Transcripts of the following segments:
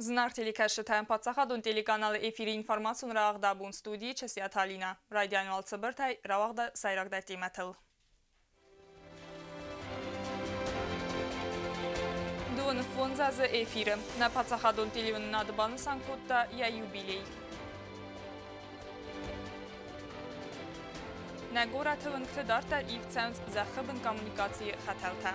Զնար տելիկաշտայն պատսախադուն տելիկանալը էվիրի ինվորմացուն ռաղդաբուն ստուդիի չեսիաթալինա, ռայդյանու ալցըբրթայ ռավաղդա սայրաղդա տիմաթլ։ Դուն ֆոնզազը էվիրը, նա պատսախադուն տելիվն նադբանը սանքոտտա յա յուբիլեի։ Նա գորաթվն կտդարտար իվ ծանց զախыбն կոմունիկացիի խաթալթա։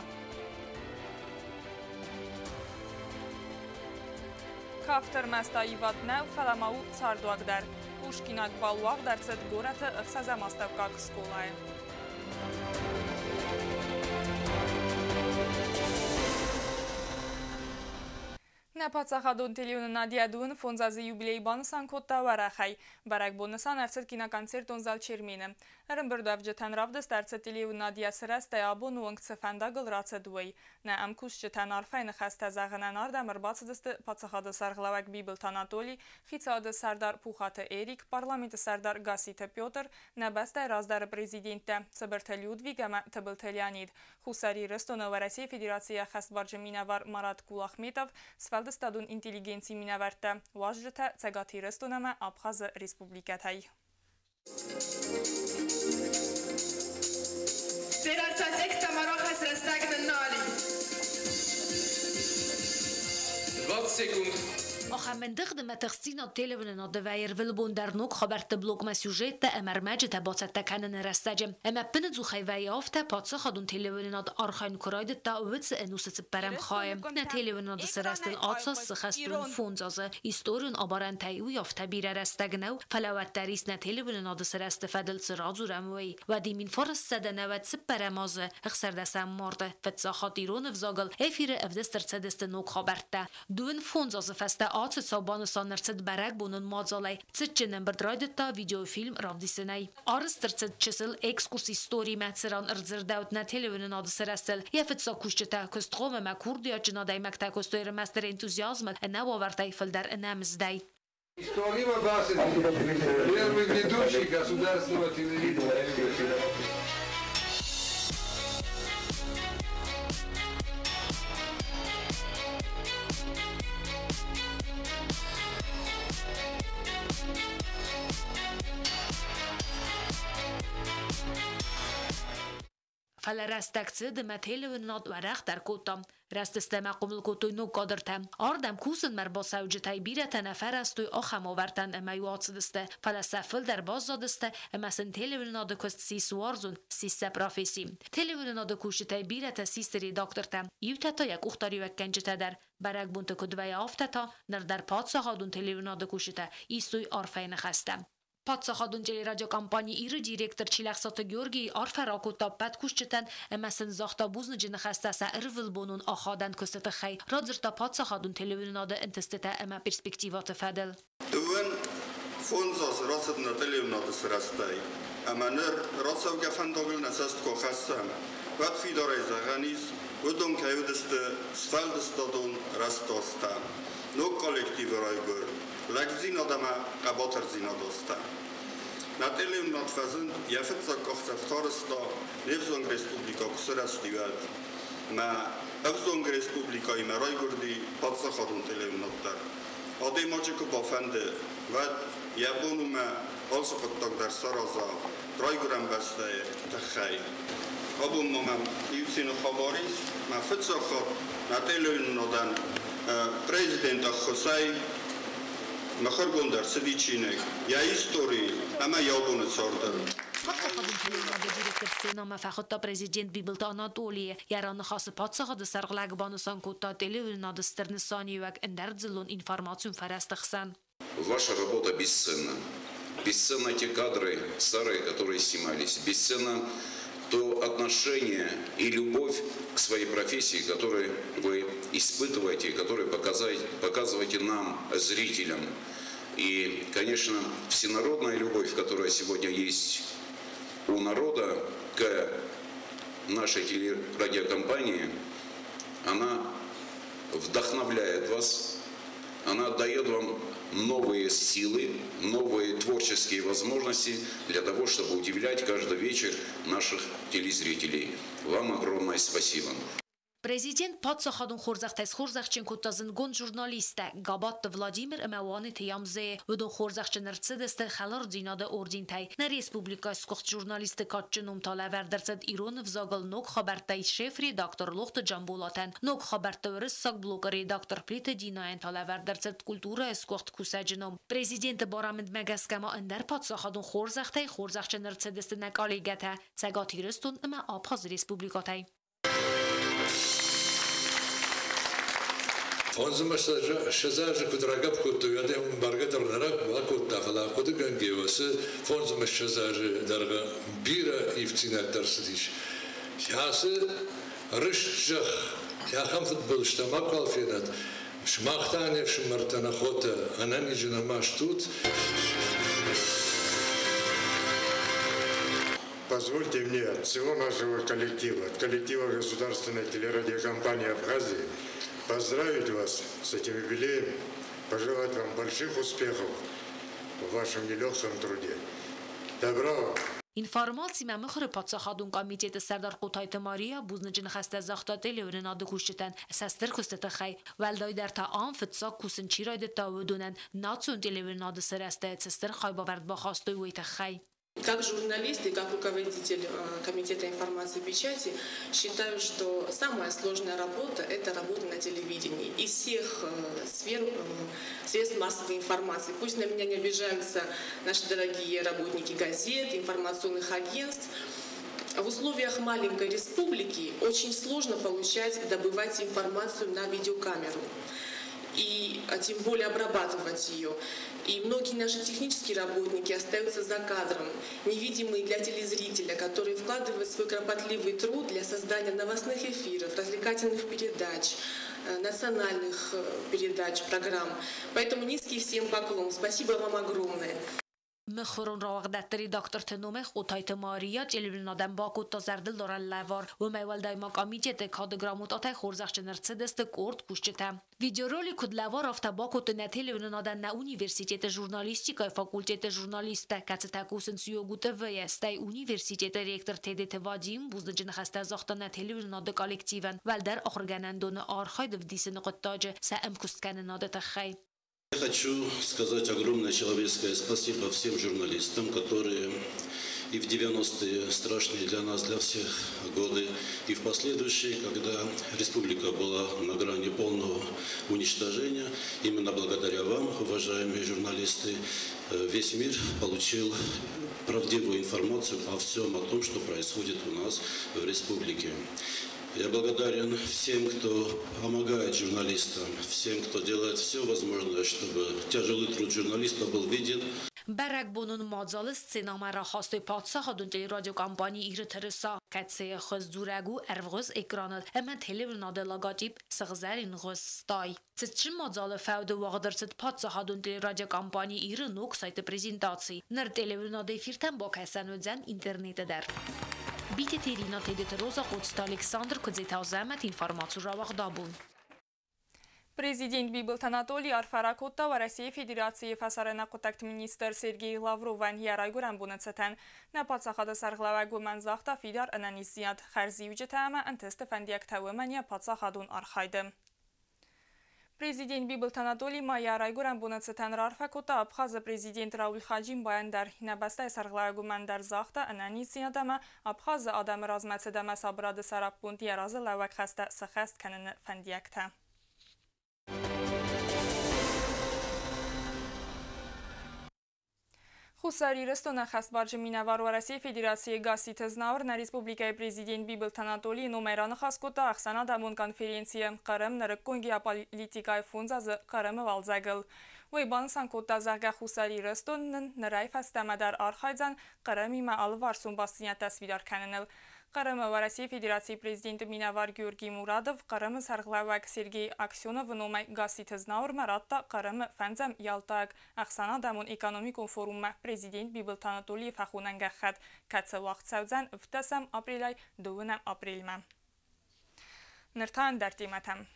Կավտր մաստայի վատնավ ֆալամաու ծարդուագդար, ուշկինակ բալուաղդար ծետ գորաթը ըխսազամաստավկակ սկոլա է։ Նապացախադուն տելիոնը նադիադուն ֆոնզազի յուբիլեի բանսան կոտտա վարախայ, բարակ բոննսան արցետ կինականցերտոն զալ չերմինը։ Հրմբրդավ ջթան ռավդս տարցետ տելիոն նադիա սրաստայ աբոն ու ընկցեֆանդագլ ռացեդուэй։ Նա ամկուս ջթան արվայնը խաստազաղնան արդա մրբացդստը պացախադը սարգլավակ բիբլտ Անատոլի, խիցադը սարդար պուխատը Էրիկ, պարլամենտը սարդար Գասիթը Պյոտր, նաբաստայ ռազդարը պրեզիդենտը, ծբրթը Լյուդվիգամը թբլթելյանիդ, խուսարի ռստոնը Վարասիի Ֆեդերացիա խաստվարջը մինավար Մարատ Կուլախմետով, Սվալդստադուն ինտելիգենցի մինավարտը, ուաժջթը ծագաթի ռստոնամը Աբխազը Ռեսպուբլիկաթայ։ Դերացած էք տամարող ես ռստագն նալի։ 20 секунд. Ախամենդեղ դմետղսին ատելևնն ադվայր վլբոնդարնոք խաբարտ բլոգմա սյուժետը əmərməcə təbacətdəkənin rəstəcəm. Əməppini cüxəyvəyi avtə patsa xadun televinin adı arxayn kuraydı da övütsə ənusı cıbbərəm xayım. Nə televinin adı sırəstin atsas sıxəstun fonzazı. İstorun abaran təyu avtə bir rəstəgnəv. Fələvətdəris nə televinin adı sırəsti fədil sıracurəm vəy. Və dimin farız sədənəvət cıbbərəm azı. Əxsərdəsəm mardı. Fətsa xatironu vzagıl. Efiri əvdəstər cədəsti nok xabartda. Dün fonzazı fəstə Atë sabanı sanırcıd bərək bunun mazalay. Cıdcının bırdraydıda videofilm ravdisinay. Arıstır cıdçısıl ekskurs istori mətsiran ırdzırdəvd nə televinin adı sırəstil. Yefitsa kuşçıta küstğome mə kurdiya cınaday məktə küstöyri məstər entuziyazmıl nə vavartay fıldar nəmizday. История Баси, первый ведущий государственного телевидения. Fələ rəstəkçi demə televinin ad vərəq dər kotam. Rəstistəmə qumul kotoynu qadırtəm. Ardəm kusun mərba səvcitəy birətə nəfər əstüy axam avərtən əməyu atsıdistə. Fələ səfil dər bazzadistə əməsin televinin adı köst sisuarzun, sissə profesi. Televinin adı kuşitəy birətə sisri doktortəm. Yütətə yak uxtarı vəkkəncitədər. Bərək buntu küdvəyə aftəta, nərdər patsaxadun televinin adı kuşitə, istuy arfəyini xəstəm. Patsaxadun teleradyo kampanya iri direktor Çiləxsatı Georgiy arfərakota pət kuşçətən əməsin zaxta buznıcını xəstəsə ırvılbonun axadən köstətə xəy. Radzırta Patsaxadun televinin adı intistətə əmə perspektivatı fədil. Dün fonzaz rasadına televinin adı sırastay. Əmənir radsav gəfəndogil nəsəst koxəssəm. Vət fidaray zəğəniz, vüdün kəyudistı sfəldistadun rastostə. Nok kollektivi raygır. Lagzin adama qabatır zinadostə. Na televinin adfəzin yəfitsa qoxsəftarısta Nevzong Respublika kusırəstivəd. Mə Evzong Respublika ime raygırdi Patsaxadun televinin adlar. Ademacı kubafəndi və yəbonu mə alsıqıttaqdar saraza raygırəm bəstəyə təxəy. Abun məməm yüksini xabariz, mə fitsaxad na televinin adan prezidenta Xusay Măcar Gondar, Săvicinek, ea istorie, ama iau sortă. Patsaxadun televinin adı direktor Senama fəxutta prezident Biblt Anatoliye, yaranı xası Patsaxadı sarğlag banısan kotta televinin adı Sternissani vək əndərdzilun informasyon fərəstəxsən. Ваша работа бесценна. Бесценны те кадры старые, которые снимались. Бесценно то отношение и любовь к своей профессии, которую вы испытываете, которую показываете нам, зрителям. И, конечно, всенародная любовь, которая сегодня есть у народа к нашей телерадиокомпании, она вдохновляет вас, она дает вам новые силы, новые творческие возможности для того, чтобы удивлять каждый вечер наших телезрителей. Вам огромное спасибо. Prezident Patsahadun Xorzaxtayz Xorzaxchenkottazın gon jurnaliste Gabat Vladimir Emawani Tiyamze Udun Xorzaxchenirtsideste Xalar Zinada Ordintay Na Respublika Skocht jurnaliste Katchenum Talaverderzed Iron Vzagal Nok Xabartay Şef redaktor Loxt Jambulatan Nok Xabartay Sak blog redaktor Plite Dinayen Talaverderzed Kultura Skocht Kusajnom Prezident Baramid Megaskama Ender Patsahadun Xorzaxtay Xorzaxchenirtsideste Nekaligata Tsagatiristun Ema Abxaz Respublikatay Фонзма шазажа кудрагап куту ядем баргатар нарак вакутта фала куду гангевасы фонзма шазажа дарга бира ифтинаттар сидиш ясы рышжах яхам футбол штама калфинат шмахтане шмартана хота анани жинамаш тут. Позвольте мне от всего нашего коллектива, от коллектива государственной телерадиокомпании Абхазии, поздравить вас с этим юбилеем, пожелать вам больших успехов в вашем нелегком труде. Добро вам! Informatsiya məxri Patsahadun komiteti Serdar Qutay Tamariya buznıcın xəstə zaxtateli öyrən adı kuştutan əsasdır kustata xay valday der ta an fitsak kusin çiraydı tavudunan natsun televirin adı sırasta etsistir xaybaverd baxastoy uyta xay. Как журналист и как руководитель комитета информации и печати считаю, что самая сложная работа – это работа на телевидении. Из всех средств массовой информации. Пусть на меня не обижаются наши дорогие работники газет, информационных агентств. В условиях маленькой республики очень сложно добывать информацию на видеокамеру. И тем более обрабатывать ее. И многие наши технические работники остаются за кадром, невидимые для телезрителя, которые вкладывают свой кропотливый труд для создания новостных эфиров, развлекательных передач, национальных передач, программ. Поэтому низкий всем поклон. Спасибо вам огромное. مخورون راوغدتری دکتر تنومه خودای تماریا جلوی نادم باکوت تا زردل دارن لوار و میوال دایما کامیجت کادگراموت آتای خورزخش نرسدست کورد کشتم ویدیورولی کد لوار افتا باکوت نتیلی و نادن نه اونیورسیتت ژورنالیستیکای فاکولتت ژورنالیسته کت تکوسن سیوگوت ویستای اونیورسیتت ریکتر تدت وادیم بوزنجن خسته زاخت نتیلی و ناد کالکتیون ول در آخرگنن دون آرخای دودیسن قطاج سام کستکن نادت خی. Я хочу сказать огромное человеческое спасибо всем журналистам, которые и в 90-е страшные для нас, для всех годы, и в последующие, когда республика была на грани полного уничтожения, именно благодаря вам, уважаемые журналисты, весь мир получил правдивую информацию о всем, о том, что происходит у нас в республике. Я благодарен всем, кто помогает журналистам, всем, кто делает все возможное, чтобы тяжелый труд журналиста был виден. برگ بونون مازال سینما را خواستوی پادشاهادون تلی رادیو کمپانی ایره ترسا کتسه خز دورگو ارغز اکرانت اما تلیورناده لاگاتیب سغزرین غز ستای چه مازال فود واقدرست پادشاهادون تلی رادیو کمپانی ایره نوک سایت پریزنتاسی نر تلیورناده فیرتن با کسان و زن اینترنت در بیت تیرینا تیدت روزا قدست الکساندر کدزیتا زمت информацию را وقدابون. Президент Бибилт Анатолий Арфаракотта ва Россия Федерации фасарена контакт министр Сергей Лаврован ярайгуран бунацетен на пацахада сарглавагу манзахта фидар ананисият харзиюджи тама антест фандиак тавымания пацахадун архайды. Президент Бибилт Анатолий ма ярайгуран бунацетен Арфаракотта Абхаза президент Рауль Хаджим баяндар хинабастай сарглавагу мандар захта ананисиятама Абхаза адам размацедама сабрады сарапбунд яразы лавак хаста сахаст канын фандиакта. Хусари Рестона хасбаржи минавар ва Россия Федерации гасит знаур на республикой президент Бибилт Анатолий номеран хаскота ахсана дамон конференция Карам нарыккон геополитикай фунзаз Карам валзагыл. Вейбан санкота зага Хусари Рестон нарай фастамадар архайзан Карами маал варсун бастинят тасвидар каненел. Карам ва Россия Федерации президент минавар Георгий Мурадов Карам сарглавак Сергей Аксенов номай гасит знаур маратта Карам фанзам ялтаг ахсана дамон экономико форум президент Бибилт Анатолий фахунанга хат катса вақт саудзан втасам апрелай 2 апрельма. Ныртан дартиматам.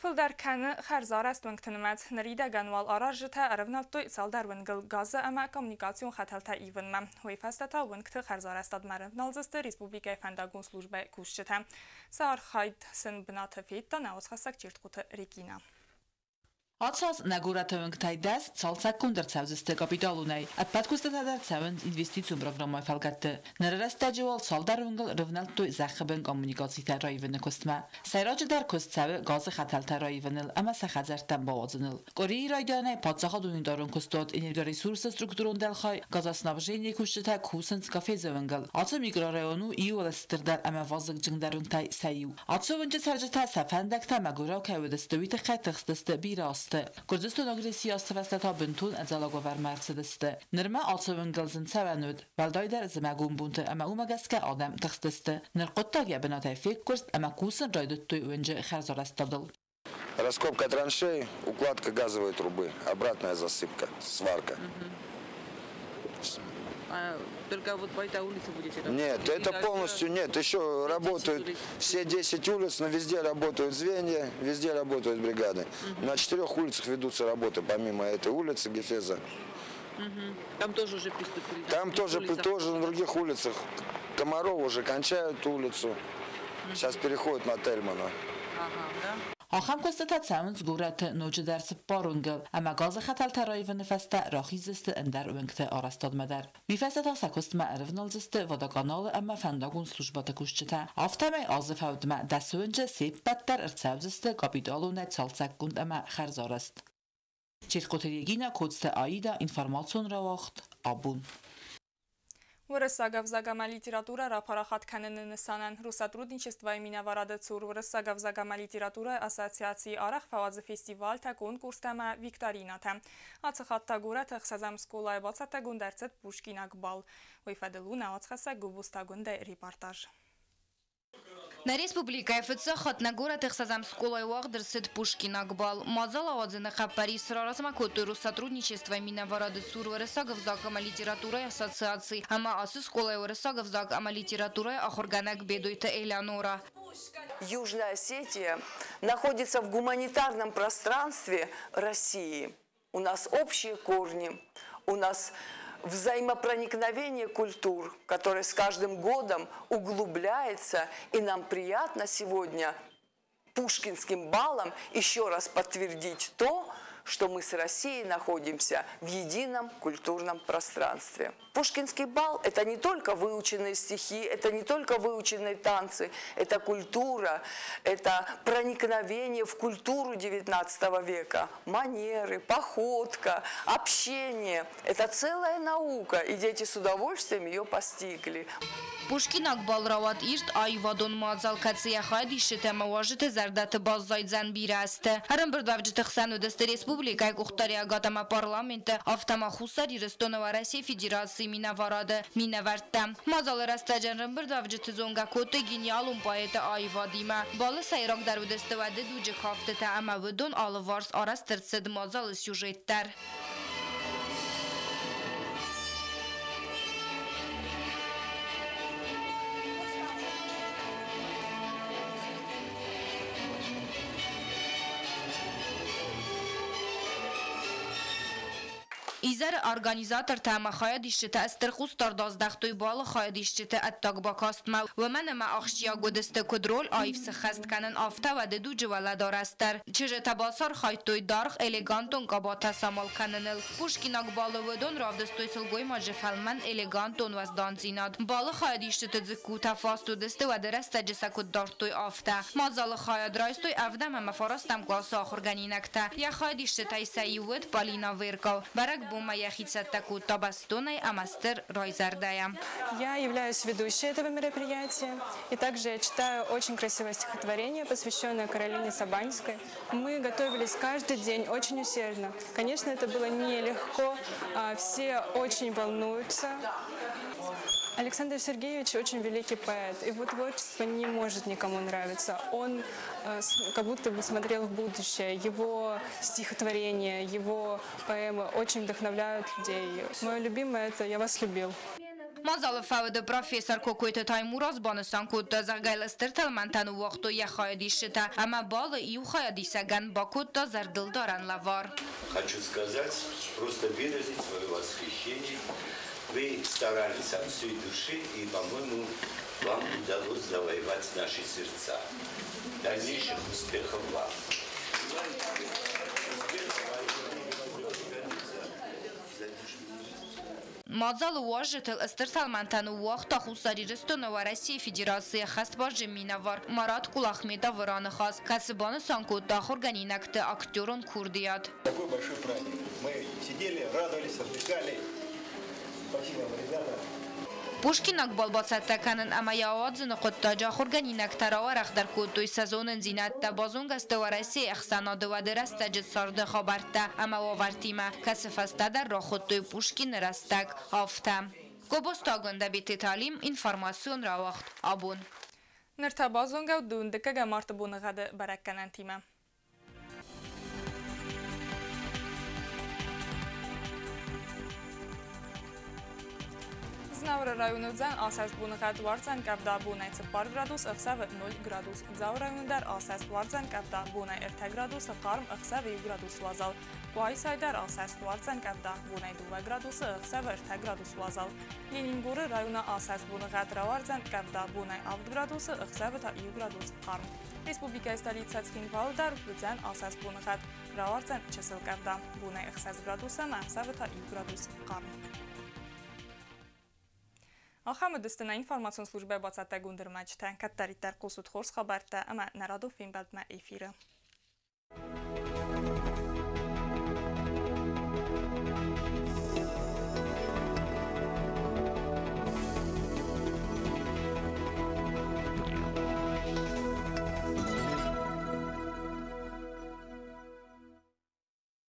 Филдеркан خرزار است ونگتنمت نریده گنوال آراج تا ارونال توی سال در ونگل گاز اما کمونیکاسیون خطل تا ایون مم هوی فسته تا ونگت خرزار است دادمر نالزست ریسپوبلیکای فنداگون سلوجبه کوشته سار خاید سن بنات فید تا نوز خسک چیرت قوت ریکینا. Atsas naguratöünk tajdász, szalcákkon dercevzözte kapitálunai. A patkusztatá dercevend investícium programmal felgette. Neresztágyóval szaldarvöngel rövneltő záxeben kommunikációtára évennek osztma. Szájrágy der kosztszeve gazı hataltára évenel, ama szacházerten bavadzenel. Koreai rajdánai patszahadóin daron kosztott energiaresursa strukturón delhaj, gazasnavzsényé kusztaták húszenc kafézövöngel. Atsa mikrorajonu iu leszterdel, ama vazık dzsengdarunk taj szájú. Atsa vöncse szárgyatá szafendekta magura kevődesztőite xajtexteszte bírast. Kurdistan agressiyası vəstəta büntun əcəlaqa vermərsidəstə. Nirmə alçıvıngılzın səvənöd, vəldayder zəməqun buntu əmə umagəskə adam təxtəstə. Nirqotta gəbina təyfik kurst əmə kusun raydüttü öncə xərzarəstədil. Раскопка траншей, укладка газовой трубы, обратная засыпка, сварка. Только вот по этой улице будете работать? Нет, это полностью нет. Еще работают все 10 улиц, но везде работают звенья, везде работают бригады. На 4 улицах ведутся работы, помимо этой улицы Гефеза. Там тоже уже приступили? Там тоже на других улицах. Комаров уже кончают улицу. Сейчас переходят на Тельмана. Ага, да? آخام کستت سامنز گورت نوچه درس بارونگل اما گاز خطل ترایی و نفسته راخی زست اندر ونگت آرستاد مدر. بیفسته تا سکست معرف نالزست و دا کانال اما فنداگون سلوجبات کشته. آفتمه آزف هودمه دستونجه سیب بدتر ارتساو زست کابیدالونه چالسک گوند اما خرزار است. چیرقوتریگینا کودست آیدا інформаціон равахт абун. Вырысагавзагама литература рапарахат каненен санан. Русатрудничество имена варады цур вырысагавзагама литература ассоциации арах фавазы фестиваль та конкурс тама викторина там. Ацхат тагура тахсазам сколай бацата гундерцет Пушкинак бал. Уйфаделуна ацхаса губуста гунде репортаж. На республика ФЦ хатна город Эхсазам сколой вагдерсет Пушкинак бал. Мазала одзина хапари сраразма котуру сотрудничества имена варады цур вырысагов закама литература ассоциации. Ама асы сколой вырысагов закама литература ахорганак бедуйта Элеонора. Южная Осетия находится в гуманитарном пространстве России. У нас общие корни, у нас взаимопроникновение культур, которое с каждым годом углубляется, и нам приятно сегодня Пушкинским балом еще раз подтвердить то, что мы с Россией находимся в едином культурном пространстве. Пушкинский бал – это не только выученные стихи, это не только выученные танцы, это культура, это проникновение в культуру XIX века, манеры, походка, общение. Это целая наука, и дети с удовольствием ее постигли. Пушкинак бал рават ирт айвадон мазал кация хайдиште маважите зардат баззайдзан бирасте. Харамбердавджи тхсан удасте республика кухтария гатама парламента автома хусари Ростонова Россия Федерации минаварады минавартта. Мазал растаджан рамбердавджи тзонга коте гениалум поэта айвадима. Балы сайрак дар удасте ваде дуджи хафтета ама выдон алварс арастырцед мазал сюжеттер. Изар организатор тама хаядиште астерхус тардоздахтуй бал хаядиште аттагбакастма و من ما اخشیا گودسته کدرول آیفس خست کنن آفته و دو جواله دارستر چه تباسار خایتوی دارخ الیگانتون کبا تسامل کننل پوشکیناک بالا و دون رافدستوی سلگوی ماجه فلمن الیگانتون و دانزیناد بالا خایدیشته تزکو تفاستو دسته و درسته جسکود دارتوی آفته مازال خاید رایستوی افدم هم فارستم گاس آخرگنینکته یا خایدیشته تای سیوود پالینا ویرکو برک بوما یخیدست تکو تابستونه امستر رایزردایم. Я являюсь ведущей этого мероприятия, и также я читаю очень красивое стихотворение, посвященное Каролине Сабанской. Мы готовились каждый день очень усердно. Конечно, это было нелегко, все очень волнуются. Александр Сергеевич очень великий поэт, его творчество не может никому нравиться. Он как будто бы смотрел в будущее, его стихотворения, его поэмы очень вдохновляют людей. Мое любимое – это «Я вас любил». مازال فاود پروفیسور کوکویت تایموراز بانستان کود زغگایل استرتل منتن وقتو یا خایدیشتا اما بال ایو خایدیسگن با کود تا زردل دارن لوار. Хочу сказать, просто выразить свое восхищение. Вы старались от всей души, и, по-моему, вам удалось завоевать наши сердца. Дальнейших успехов вам. مازال واجتل استرتل منتن وقت خصوصی رستون و رسی فدراسی خست باج مینوار مراد کلاخمیدا وران خاص کسبان سانکوت داخل گنی نکت اکتورون کردیات. Такой большой праздник. Мы сидели, радовались, отдыхали. Спасибо, ребята. پوشکینک بالباست تکنن اما یاواد نقطه تاجا خورگنی نکترا و رخ در کودوی سزون زینت تا بازون گست و رسی اخساناد و درست جد سارد خبرته اما وارتیما کس فسته در را خودتوی پوشکین رستک آفتم. گوبستا گنده بیت تعلیم اینفرماسیون را وقت آبون. نرتا بازونگا و دوندکه گمارت بونغد برکنن تیمه. Znavra rayonundan asas bunğad varsan qavda bunay 0 gradus ıqsa ve 0 gradus. Zav rayonundar asas varsan qavda bunay 2 gradus qarm ıqsa ve 1 gradus vazal. Quay saydar asas varsan qavda bunay 2 gradus ıqsa ve 2 gradus vazal. Leninguri rayona asas bunğad varsan qavda bunay 6 gradus ıqsa ve 2 gradus qarm. Respublika stolica Tskhinvaldar budzan asas bunğad varsan çesil qavda bunay 2 gradus ıqsa ve 2 gradus qarm. آخر دستنا اینفرماسیون службе бацата гундермачтан каттаритар қусуд хорс хабарта ама нарадо фин балдма эфира.